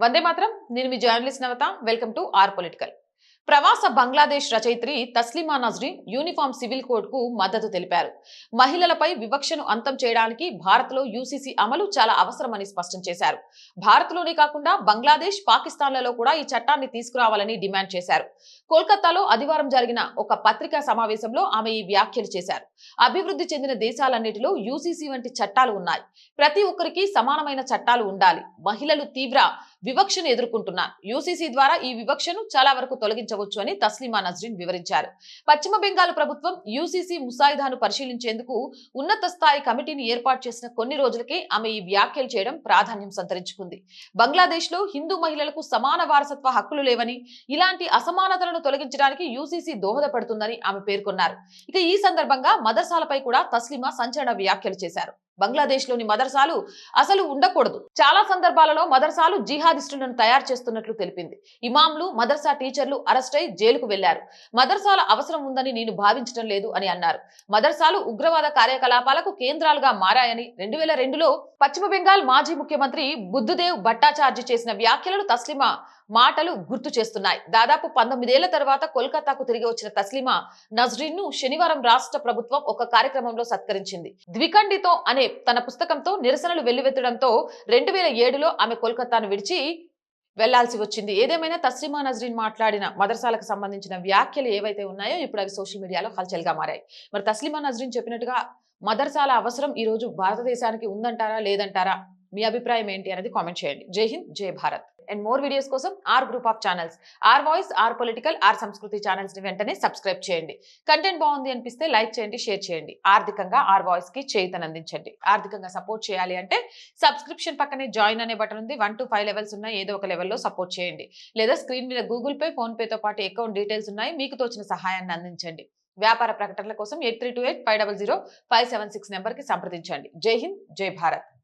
వందే మాత్రం. నేను మీ journalist Navatha. Welcome to our political. ప్రవాస బంగ్లాదేశ్ రచయిత్రి Taslima Nasrin uniform civil code కు మద్దతు తెలిపారు. మహిళలపై వివక్షను అంతం చేయడానికి భారత్ లో యూసీసీ అమలు చాలా అవసరమని స్పష్టం చేశారు. భారత్ లోనే కాకుండా బంగ్లాదేశ్, పాకిస్తాన్లలో కూడా ఈ చట్టాన్ని తీసుకురావాలని డిమాండ్ చేశారు. కోల్కతాలో ఆదివారం జరిగిన ఒక పత్రికా సమావేశంలో ఆమె ఈ వ్యాఖ్యలు చేశారు. అభివృద్ధి చెందిన దేశాలన్నిటిలో యూసీసీ వంటి చట్టాలు ఉన్నాయి. ప్రతి ఒక్కరికి సమానమైన చట్టాలు ఉండాలి. మహిళలు తీవ్ర వివక్షను ఎదుర్కొంటున్నారు. యూసీసీ ద్వారా ఈ వివక్షను చాలా వరకు తొలగించవచ్చు అని తస్లిమా నజ్రీన్ వివరించారు. పశ్చిమ బెంగాల్ ప్రభుత్వం యూసీసీ ముసాయిదాను పరిశీలించేందుకు ఉన్నత స్థాయి కమిటీని ఏర్పాటు చేసిన కొన్ని రోజులకే ఆమె ఈ వ్యాఖ్యలు చేయడం ప్రాధాన్యం సంతరించుకుంది. బంగ్లాదేశ్ లో హిందూ మహిళలకు సమాన వారసత్వ హక్కులు లేవని, ఇలాంటి అసమానతలను తొలగించడానికి యూసీసీ దోహదపడుతుందని ఆమె పేర్కొన్నారు. ఇక ఈ సందర్భంగా మదర్సాలపై కూడా తస్లిమా సంచలన వ్యాఖ్యలు చేశారు. బంగ్లాదేశ్ లోని మదర్సాలు అసలు ఉండకూడదు. చాలా సందర్భాలలో మదర్సాలు జిహాదిస్టులను తయారు చేస్తున్నట్లు తెలిపింది. ఇమాంలు, మదర్సా టీచర్లు అరెస్ట్ అయి జైలుకు వెళ్లారు. మదర్సాల అవసరం ఉందని నేను భావించడం లేదు అని అన్నారు. మదర్సాలు ఉగ్రవాద కార్యకలాపాలకు కేంద్రాలుగా మారాయని 2002లో పశ్చిమ బెంగాల్ మాజీ ముఖ్యమంత్రి బుద్ధదేవ్ భట్టాచార్జీ చేసిన వ్యాఖ్యలను తస్లిమా మాటలు గుర్తు చేస్తున్నాయి. దాదాపు 19 ఏళ్ల తర్వాత కోల్కతాకు తిరిగి వచ్చిన తస్లిమా నజ్రీన్ ను శనివారం రాష్ట్ర ప్రభుత్వం ఒక కార్యక్రమంలో సత్కరించింది. ద్వికండితో అనే తన పుస్తకంతో నిరసనలు వెల్లువెత్తడంతో 2007లో ఆమె కోల్కతాను విడిచి వెళ్లాల్సి వచ్చింది. ఏదేమైనా తస్లిమా నజ్రీన్ మాట్లాడిన మదర్సాలకు సంబంధించిన వ్యాఖ్యలు ఏవైతే ఉన్నాయో ఇప్పుడు అవి సోషల్ మీడియాలో హల్చల్ గా మారాయి. మరి తస్లిమా నజ్రీన్ చెప్పినట్టుగా మదర్సాల అవసరం ఈ రోజు భారతదేశానికి ఉందంటారా లేదంటారా? మీ అభిప్రాయం ఏంటి అనేది కామెంట్ చేయండి. Jai Hind, Jai Bharat. And more videos కోసం R group of channels, R voice, R political, R Sanskriti channels ని వెంటనే సబ్స్క్రైబ్ చేయండి. కంటెంట్ బాగుంది అనిపిస్తే లైక్ చేయండి, షేర్ చేయండి. ఆర్థికంగా ఆర్ వాయిస్ కి చేయూతనందించండి. ఆర్థికంగా సపోర్ట్ చేయాలి అంటే సబ్స్క్రిప్షన్ పక్కనే జాయిన్ అనే బటన్ ఉంది. 1 to 5 లెవెల్స్ ఉన్నాయి. ఏదో ఒక లెవెల్లో సపోర్ట్ చేయండి. లేదా స్క్రీన్ మీద గూగుల్ పే, ఫోన్ పే తో పాటు అకౌంట్ డీటెయిల్స్ ఉన్నాయి. మీకు తోచిన సహాయాన్ని అందించండి. వ్యాపార ప్రకటనల కోసం 8328500576 నెంబర్ కి సంప్రదించండి. జై హింద్, జై భారత్.